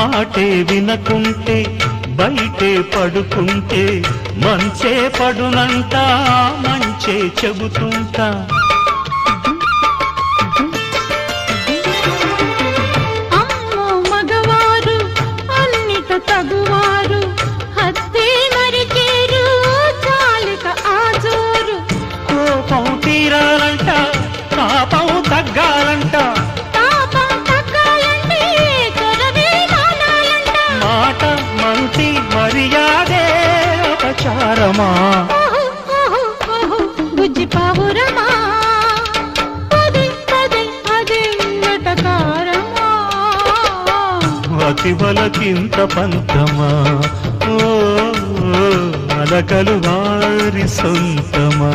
మాటే వినకుంటే బయటే పడుకుంటే మంచే పడునంట మంచే చెబుతుంటా అమ్మో మగవారు అన్నిట తగువారు హత్తే మరిచేరు చాలిక ఆజోరు కోపం తీరాలంట పాపం తగ్గాలంట తాపం తగ్గాలంటే కొరవే మానాలంట మాట మంచి మర్యాదే అపచారమా బుజ్జి పావురమా పదే పదే అదే నటకారమా అతి బలకింత పంతమా ఓ అలకలు వారి సొంతమా